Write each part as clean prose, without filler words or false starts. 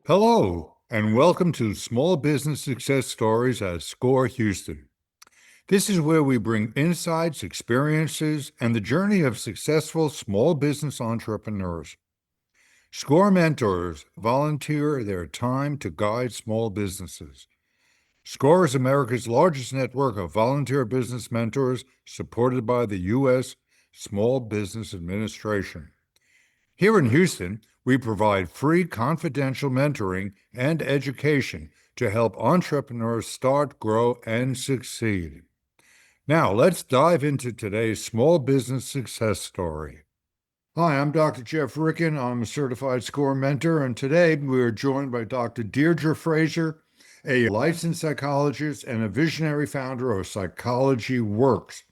Hello, and welcome to Small Business Success Stories at SCORE Houston. This is where we bring insights, experiences, and the journey of successful small business entrepreneurs. SCORE mentors volunteer their time to guide small businesses. SCORE is America's largest network of volunteer business mentors supported by the U.S. Small Business Administration. Here in Houston, we provide free confidential mentoring and education to help entrepreneurs start, grow, and succeed. Now, let's dive into today's small business success story. Hi, I'm Dr. Jeff Ricken. I'm a certified SCORE mentor, and today we are joined by Dr. Dedra Frazier, a licensed psychologist and a visionary founder of Psychology Works.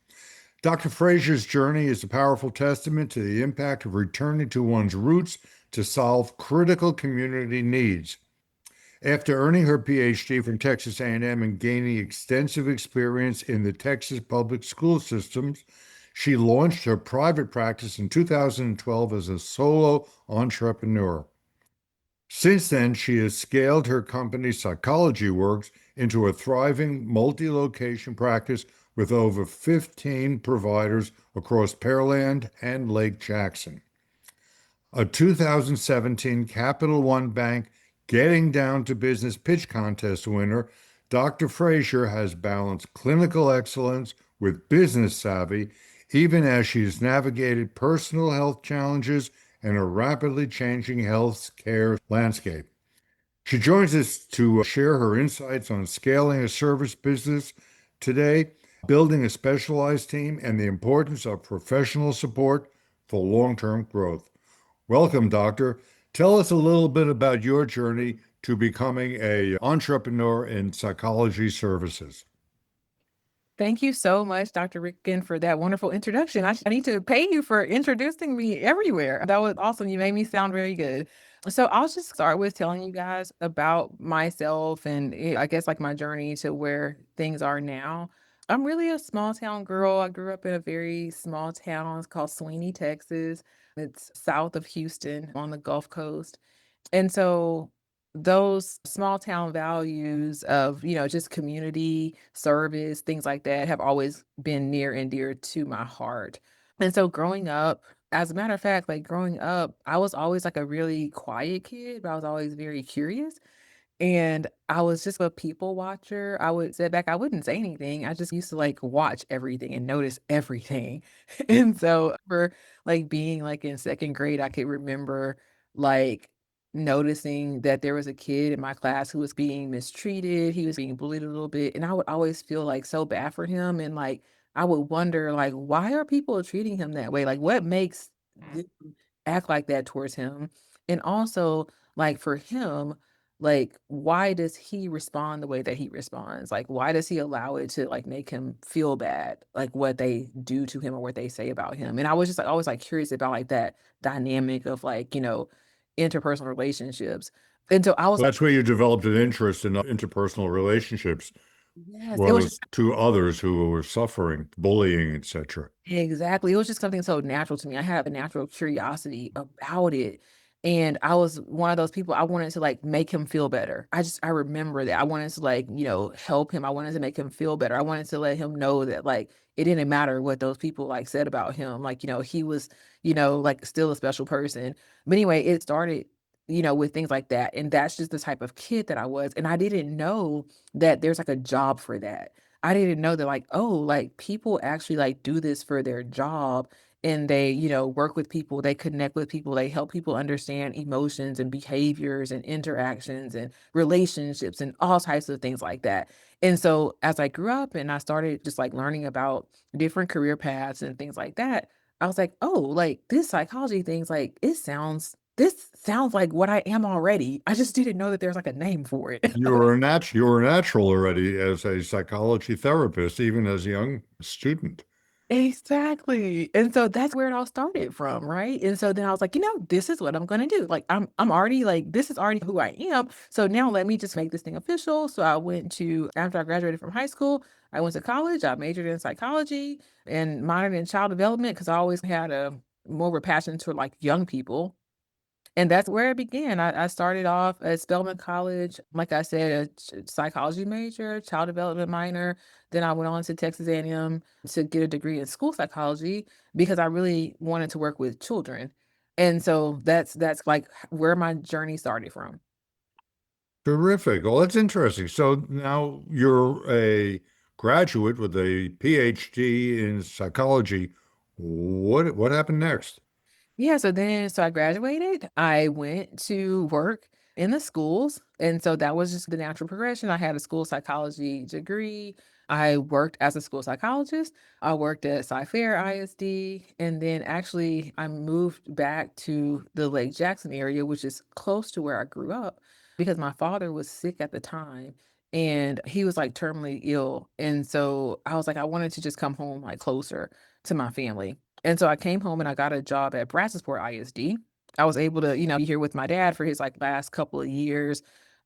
Dr. Frazier's journey is a powerful testament to the impact of returning to one's roots to solve critical community needs. After earning her PhD from Texas A&M and gaining extensive experience in the Texas public school systems, she launched her private practice in 2012 as a solo entrepreneur. Since then, she has scaled her company Psychology Works into a thriving multi-location practice with over 15 providers across Pearland and Lake Jackson. A 2017 Capital One Bank Getting Down to Business Pitch Contest winner, Dr. Frazier has balanced clinical excellence with business savvy, even as she has navigated personal health challenges and a rapidly changing health care landscape. She joins us to share her insights on scaling a service business today, building a specialized team, and the importance of professional support for long-term growth. Welcome, Doctor. Tell us a little bit about your journey to becoming an entrepreneur in psychology services. Thank you so much, Dr. Ricken, for that wonderful introduction. I need to pay you for introducing me everywhere. That was awesome. You made me sound very good. So I'll just start with telling you guys about myself and I guess like my journey to where things are now. I'm really a small town girl. I grew up in a very small town. It's called Sweeney, Texas. It's south of Houston on the Gulf Coast. And so those small town values of, just community service, things like that have always been near and dear to my heart. And so growing up, as a matter of fact, like growing up, I was always like a really quiet kid, but I was always very curious. And I was just a people watcher. I would sit back, I wouldn't say anything. I just used to like watch everything and notice everything. And so for like being like in second grade, I could remember like noticing that there was a kid in my class who was being mistreated. He was being bullied a little bit. And I would always feel like so bad for him. And like I would wonder like why are people treating him that way? Like what makes them act like that towards him? And also like for him, like, why does he respond the way that he responds? Like, why does he allow it to like make him feel bad, like what they do to him or what they say about him? And I was just like always like curious about like that dynamic of like, interpersonal relationships. And so I was So that's where you developed an interest in interpersonal relationships, yes, it was was just to others who were suffering, bullying, etc. exactly. It was just something so natural to me. I had a natural curiosity about it. And I was one of those people I wanted to like make him feel better. I remember that. I wanted to like, help him. I wanted to make him feel better. I wanted to let him know that like it didn't matter what those people like said about him. Like, he was, like still a special person. But anyway, it started, with things like that. And that's just the type of kid that I was. And I didn't know that there's like a job for that. I didn't know that like, oh, like people actually like do this for their job and they, work with people, they connect with people, they help people understand emotions and behaviors and interactions and relationships and all types of things like that. And so as I grew up and I started just like learning about different career paths and things like that, I was like, oh, like this psychology thing's like, this sounds like what I am already. I just didn't know that there's like a name for it. You were natural already as a psychology therapist, even as a young student. Exactly. And so that's where it all started from, right? And so then I was like, this is what I'm gonna do. Like I'm already like this is already who I am. So now let me just make this thing official. So I went to after I graduated from high school, I went to college. I majored in psychology and minored in child development because I always had a more of a passion for like young people. And that's where it began. I started off at Spelman College, like I said, a psychology major, child development minor. Then I went on to Texas A&M to get a degree in school psychology because I really wanted to work with children. And so that's like where my journey started from. Terrific. Well, that's interesting. So now you're a graduate with a PhD in psychology. What happened next? Yeah, so I graduated. I went to work in the schools, and so that was just the natural progression. I had a school psychology degree. I worked as a school psychologist. I worked at Sci-Fair ISD, and then actually I moved back to the Lake Jackson area, which is close to where I grew up, because my father was sick at the time and he was like terminally ill. And so I was like, I wanted to just come home like closer to my family. And so I came home and I got a job at Bradford ISD. I was able to, be here with my dad for his like last couple of years.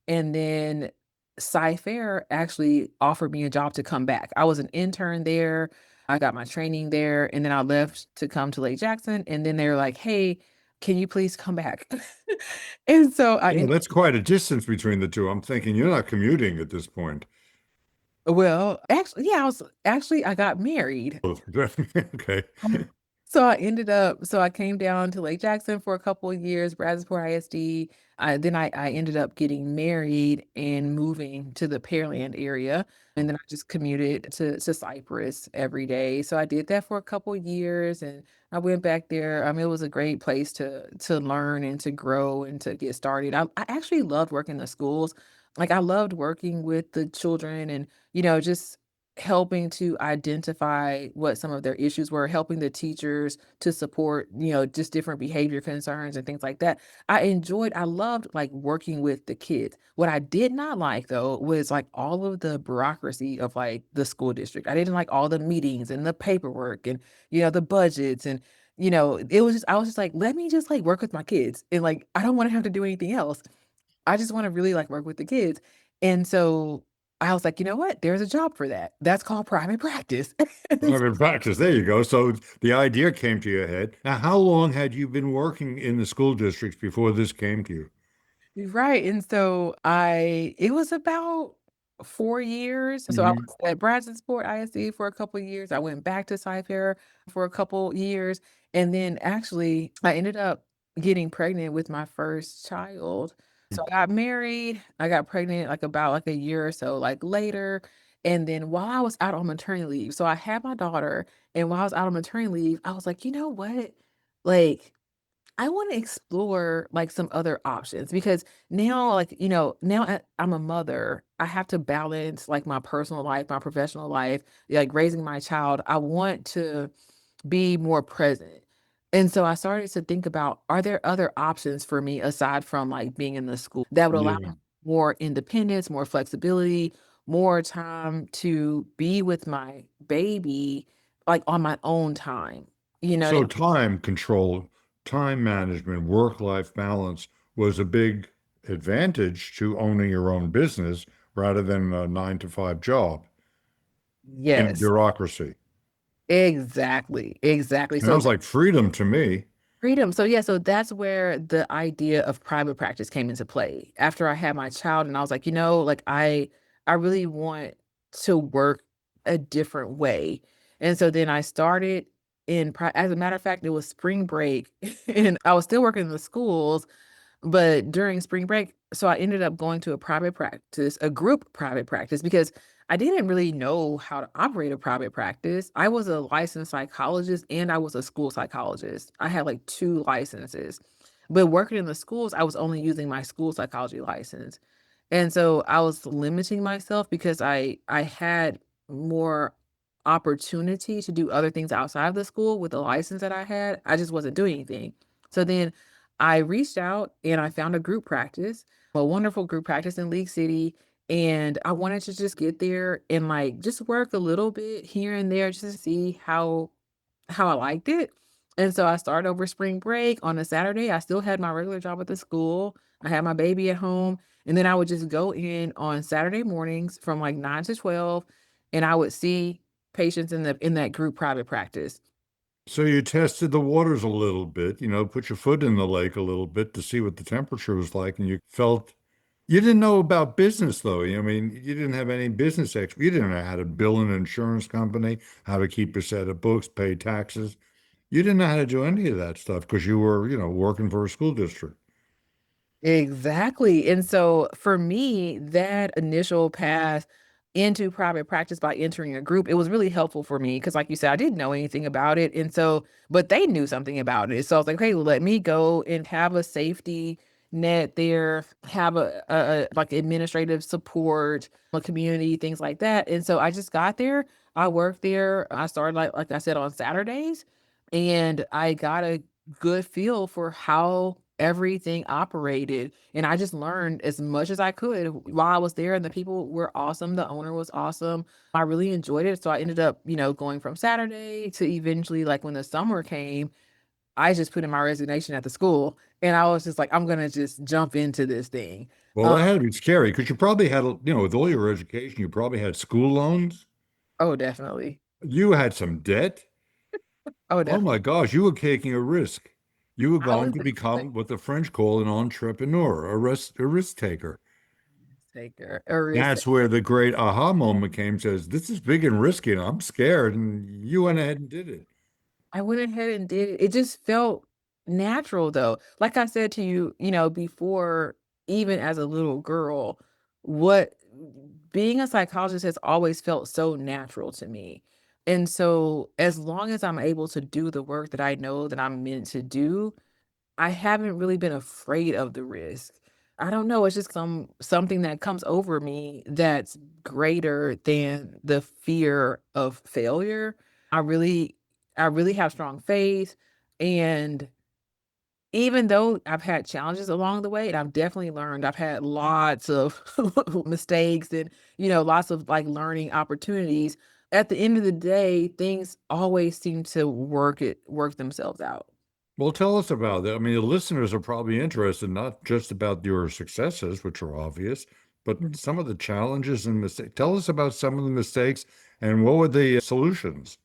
And then Sci-Fair actually offered me a job to come back. I was an intern there. I got my training there. And then I left to come to Lake Jackson. And then they were like, hey, can you please come back? And so Yeah, that's quite a distance between the two. I'm thinking you're not commuting at this point. well, actually, yeah, I got married. Okay. So I came down to Lake Jackson for a couple of years, Bradford ISD. Then I ended up getting married and moving to the Pearland area. And then I just commuted to Cypress every day. So I did that for a couple of years and I went back there. It was a great place to learn and to grow and to get started. I actually loved working in the schools. Like I loved working with the children and, just helping to identify what some of their issues were, helping the teachers to support, just different behavior concerns and things like that. I loved like working with the kids. What I did not like though was like all of the bureaucracy of like the school district. I didn't like all the meetings and the paperwork and, the budgets and, I was just like, let me just like work with my kids. And like, I don't want to have to do anything else. I just wanna really, like, work with the kids, and so I was like, "You know what? There's a job for that. That's called private practice." Private practice. There you go. So the idea came to your head. Now, how long had you been working in the school districts before this came to you? Right, and so I it was about 4 years. So I Mhm. was at Bradford ISD for a couple years. I went back to Sci-Fair for a couple years, and then actually I ended up getting pregnant with my first child. So I got married, I got pregnant, like, about, like, a year or so, like, later, and then while I was out on maternity leave so I had my daughter, and while I was out on maternity leave, I was like, "You know what? Like, I wanna explore, like, some other options because now, like, now I'm a mother, I have to balance, like, my personal life, my professional life, like, raising my child. I want to be more present. And so I started to think about, are there other options for me aside from, like, being in the school that would allow Yeah. me more independence, more flexibility, more time to be with my baby, like, on my own time, you know? So time control, time management, work-life balance was a big advantage to owning your own business rather than a 9 to 5 job in a Yes. bureaucracy. Exactly, exactly. So Sounds like freedom to me. freedom. So yeah, so that's where the idea of private practice came into play. After I had my child and I was like, like I really want to work a different way. And so then I started as a matter of fact, it was spring break and I was still working in the schools, but during spring break, so I ended up going to a private practice, a group private practice, because I didn't really know how to operate a private practice. I was a licensed psychologist and I was a school psychologist. I had like two licenses. But working in the schools, I was only using my school psychology license. And so I was limiting myself because I had more opportunity to do other things outside of the school with the license that I had. I just wasn't doing anything. So then I reached out and I found a group practice, a wonderful group practice in League City. And I wanted to just get there and like just work a little bit here and there just to see how I liked it. And so I started over spring break on a Saturday. I still had my regular job at the school. I had my baby at home. And then I would just go in on Saturday mornings from like 9 to 12 and I would see patients in that group private practice. So you tested the waters a little bit, put your foot in the lake a little bit to see what the temperature was like, and you felt you didn't know about business though. I mean, you didn't have any business you didn't know how to bill an insurance company, how to keep a set of books, pay taxes. You didn't know how to do any of that stuff because you were, working for a school district. Exactly. And so for me, that initial path into private practice by entering a group, it was really helpful for me because, like you said, I didn't know anything about it. And so, but they knew something about it. So I was like, hey, well, let me go and have a safety net there, have like administrative support, a community, things like that. And so I just got there. I worked there. I started like I said on Saturdays, and I got a good feel for how everything operated, and I just learned as much as I could while I was there, and the people were awesome, the owner was awesome. I really enjoyed it, so I ended up, going from Saturday to eventually, like, when the summer came, I just put in my resignation at the school, and I was just like, "I'm gonna just jump into this thing." Well, Um that had to be scary because you probably had, with all your education, you probably had school loans. Oh, definitely. You had some debt. Oh, Oh my definitely. gosh, you were taking a risk. You were I going was to a become what the French call an entrepreneur, a risk taker. taker, a risk. That's where the great aha moment came, says, this is big and risky, and I'm scared. And you went ahead and did it. I went ahead and did it. It just felt natural though. Like I said to you, before, even as a little girl, what being a psychologist has always felt so natural to me. And so as long as I'm able to do the work that I know that I'm meant to do, I haven't really been afraid of the risk. I don't know, it's just something that comes over me that's greater than the fear of failure. I really I really have strong faith, and even though I've had challenges along the way, and I've definitely learned, I've had lots of mistakes and, lots of, like, learning opportunities. At the end of the day, things always seem to work themselves out. Well, tell us about that. I mean, the listeners are probably interested not just about your successes, which are obvious, but some of the challenges and mistakes. Tell us about some of the mistakes and what were the solutions?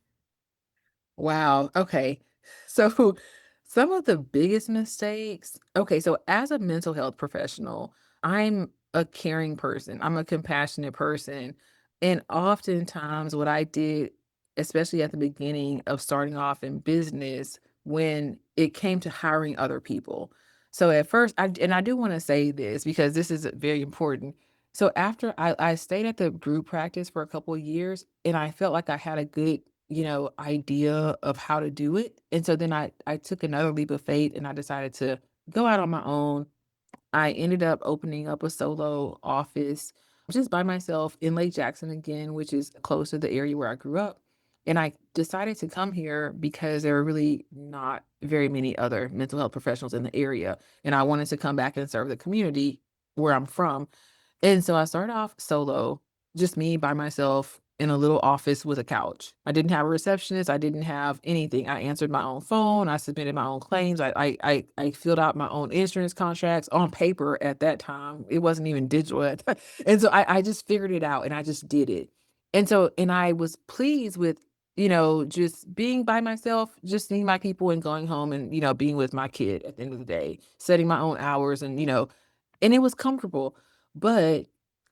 Wow, okay. So, some of the biggest mistakes okay, so as a mental health professional, I'm a caring person, I'm a compassionate person, and oftentimes what I did, especially at the beginning of starting off in business, when it came to hiring other people. So at first, I do wanna say this because this is very important. So after I stayed at the group practice for a couple of years, and I felt like I had a good idea of how to do it. And so then I took another leap of faith and I decided to go out on my own. I ended up opening up a solo office just by myself in Lake Jackson again, which is close to the area where I grew up. And I decided to come here because there were really not very many other mental health professionals in the area. And I wanted to come back and serve the community where I'm from. And so I started off solo, just me by myself in a little office with a couch. I didn't have a receptionist. I didn't have anything. I answered my own phone. I submitted my own claims. I filled out my own insurance contracts on paper at that time. It wasn't even digital at that. And so I just figured it out and I just did it. And I was pleased with, just being by myself, just seeing my people and going home and, being with my kid at the end of the day, setting my own hours and it was comfortable, but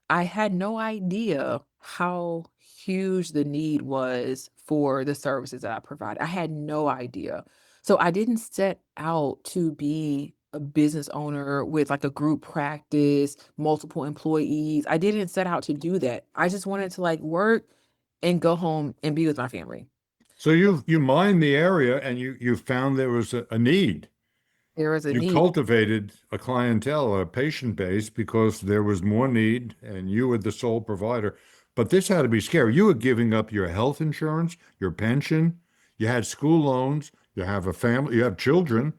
I had no idea how huge the need was for the services that I provide. I had no idea. So I didn't set out to be a business owner with like a group practice, multiple employees. I didn't set out to do that. I just wanted to like work and go home and be with my family. So you mined the area and you found there was a need. There was a You need. cultivated a clientele, a patient base, because there was more need and you were the sole provider. But this had to be scary. You were giving up your health insurance, your pension, you had school loans, you have a family, you have children,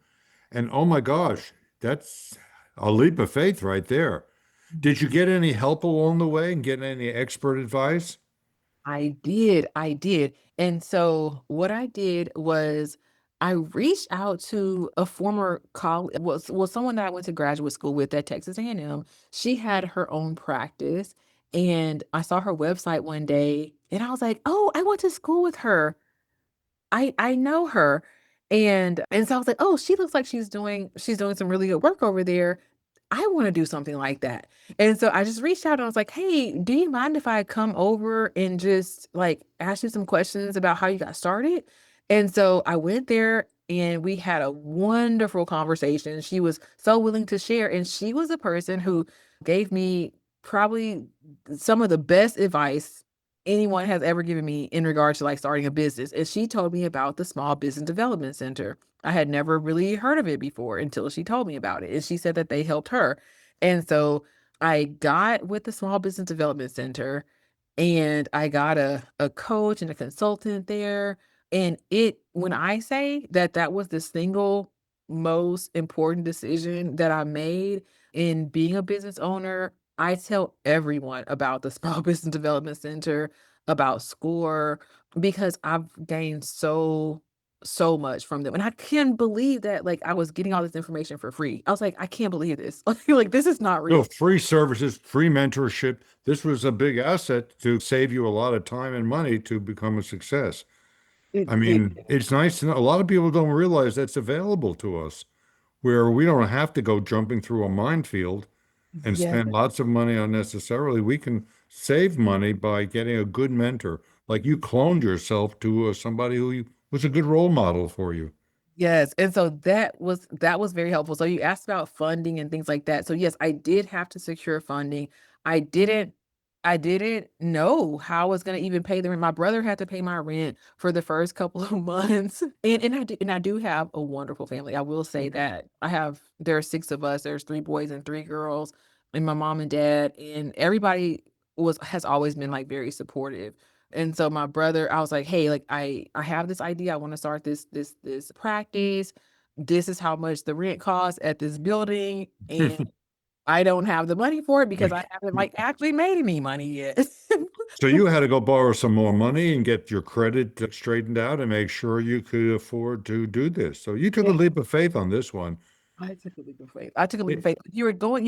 and oh my gosh, that's a leap of faith right there. Did you get any help along the way and get any expert advice? I did. And so what I did was I reached out to a former colleague, was someone that I went to graduate school with at Texas A&M. She had her own practice, and I saw her website one day, and I was like, "Oh, I went to school with her. I know her. And so I was like, "Oh, she looks like she's doing some really good work over there. I wanna do something like that." And so I just reached out and I was like, "Hey, do you mind if I come over and just, like, ask you some questions about how you got started?" And so I went there and we had a wonderful conversation. She was so willing to share, and she was a person who gave me probably some of the best advice anyone has ever given me in regards to, like, starting a business, and she told me about the Small Business Development Center. I had never really heard of it before until she told me about it, and she said that they helped her. And so I got with the Small Business Development Center, and I got a coach and a consultant there, and it when I say that that was the single most important decision that I made in being a business owner, I tell everyone about the Small Business Development Center, about SCORE, because I've gained so much from them, and I can't believe that, like, I was getting all this information for free. I was like, "I can't believe this." Like, this is not No, real. free services, free mentorship. This was a big asset to save you a lot of time and money to become a success. I It mean, it's nice to know. A lot of people don't realize that's available to us, where we don't have to go jumping through a minefield and yes. spend lots of money unnecessarily. We can save money by getting a good mentor. Like you cloned yourself to somebody was a good role model for you. Yes, and so that was very helpful. So you asked about funding and things like that. So yes, I did have to secure funding. I didn't I didn't know how I was gonna even pay the rent. My brother had to pay my rent for the first couple of months. And I do have a wonderful family. I will say that. There are 6 of us. There's 3 boys and 3 girls, and my mom and dad, and everybody has always been, like, very supportive. And so my brother, I was like, "Hey, like I have this idea. I want to start this practice. This is how much the rent costs at this building, and I don't have the money for it because I haven't like actually made any money yet." So you had to go borrow some more money and get your credit straightened out and make sure you could afford to do this. So you took a Yeah. leap of faith on this one. I took a leap of faith. I took a leap of It, faith. You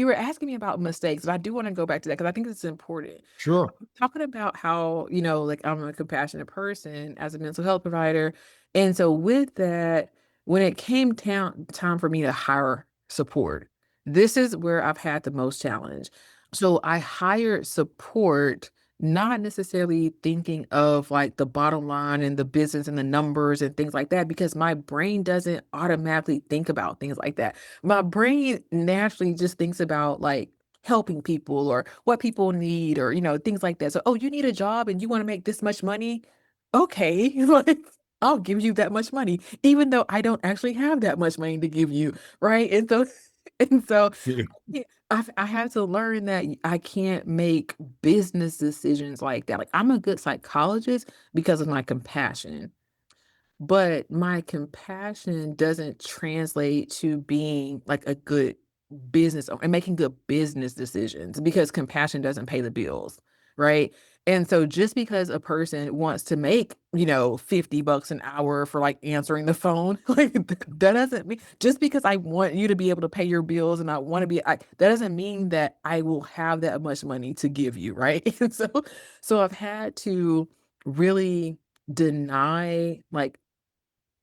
were asking me about mistakes, and I do want to go back to that because I think it's important. sure. Talking about how, like, I'm a compassionate person as a mental health provider. And so with that, when it came time for me to hire support, this is where I've had the most challenge. So I hired support, not necessarily thinking of like the bottom line and the business and the numbers and things like that, because my brain doesn't automatically think about things like that. My brain naturally just thinks about like helping people or what people need or, things like that. So, "Oh, you need a job and you wanna make this much money? Okay, like, I'll give you that much money, even though I don't actually have that much money to give you," right? And so and so, Yeah. yeah, I had to learn that I can't make business decisions like that. Like, I'm a good psychologist because of my compassion. But my compassion doesn't translate to being like a good business owner and making good business decisions because compassion doesn't pay the bills, right? And so just because a person wants to make, $50 an hour for like answering the phone, like that doesn't mean just because I want you to be able to pay your bills and I want to that doesn't mean that I will have that much money to give you, right? And so I've had to really deny like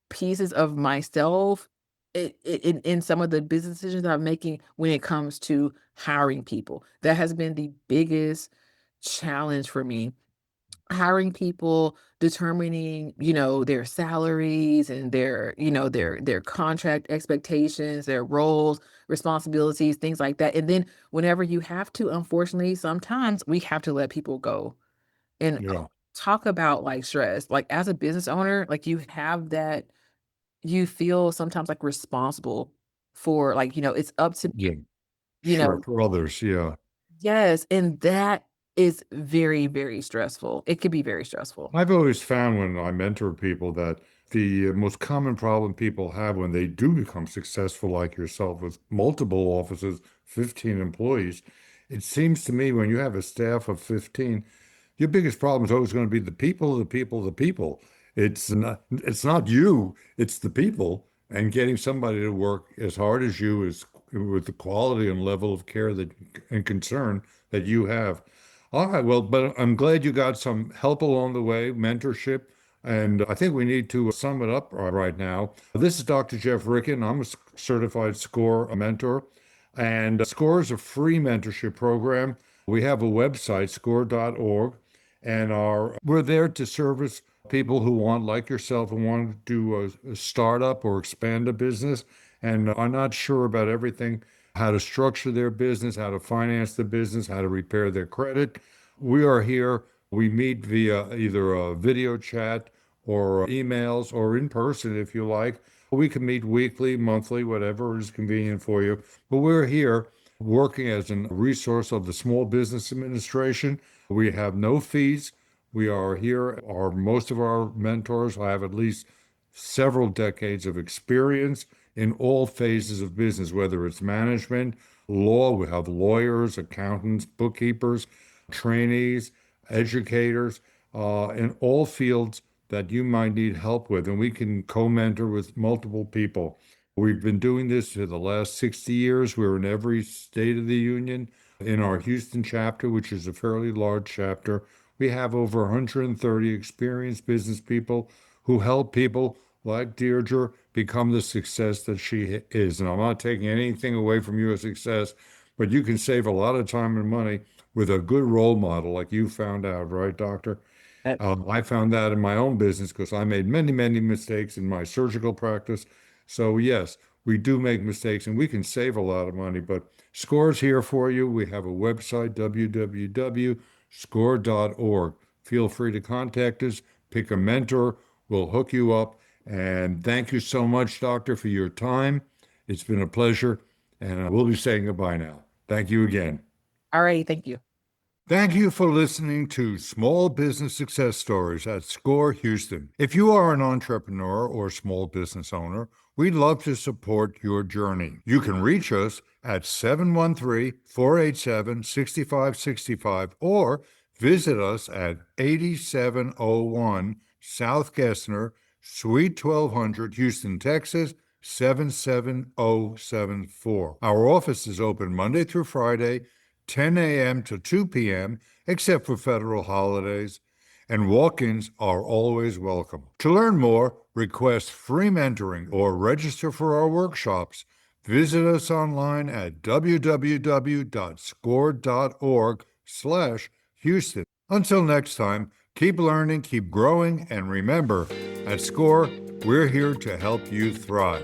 pieces of myself in some of the business decisions that I'm making when it comes to hiring people. That has been the biggest challenge for me. Hiring people, determining, their salaries and their contract expectations, their roles, responsibilities, things like that. And then whenever you have to, unfortunately, sometimes we have to let people go. And Yeah. talk about like stress. Like as a business owner, like you feel sometimes, like, responsible for, like, it's up to Yeah. you Sure. know For others. Yeah. Yes, and that is very, very stressful. It could be very stressful. I've always found when I mentor people that the most common problem people have when they do become successful, like yourself, with multiple offices, 15 employees, it seems to me when you have a staff of 15, your biggest problem is always going to be the people, the people, the people. It's not you, it's the people. And getting somebody to work as hard as you is with the quality and level of care that and concern that you have. All right, well, but I'm glad you got some help along the way, mentorship. And I think we need to sum it up right now. This is Dr. Jeff Ricken. I'm a certified SCORE mentor, and SCORE is a free mentorship program. We have a website, score.org, and we're there to service people who want, like yourself, who want to do a startup or expand a business and are not sure about everything, how to structure their business, how to finance the business, how to repair their credit. We are here. We meet via either a video chat or emails or in person if you like. We can meet weekly, monthly, whatever is convenient for you. But we're here working as a resource of the Small Business Administration. We have no fees. We are here. Most of our mentors have at least several decades of experience in all phases of business, whether it's management, law. We have lawyers, accountants, bookkeepers, trainees, educators, in all fields that you might need help with. And we can co-mentor with multiple people. We've been doing this for the last 60 years. We're in every state of the union. In our Houston chapter, which is a fairly large chapter, we have over 130 experienced business people who help people like Deirdre become the success that she is. And I'm not taking anything away from your success, but you can save a lot of time and money with a good role model like you found out, right, Doctor? That- I found that in my own business because I made many, many mistakes in my surgical practice. So, yes, we do make mistakes and we can save a lot of money, but SCORE's here for you. We have a website, www.score.org. Feel free to contact us, pick a mentor, we'll hook you up. And thank you so much, Doctor, for your time. It's been a pleasure, and we'll be saying goodbye now. Thank you again. All right. Thank you. Thank you for listening to Small Business Success Stories at SCORE Houston. If you are an entrepreneur or small business owner, we'd love to support your journey. You can reach us at 713-487-6565 or visit us at 8701 South Gessner, Suite 1200, Houston, Texas, 77074. Our office is open Monday through Friday, 10 a.m. to 2 p.m., except for federal holidays, and walk-ins are always welcome. To learn more, request free mentoring, or register for our workshops, visit us online at www.score.org/Houston. Until next time, keep learning, keep growing, and remember, at SCORE, we're here to help you thrive.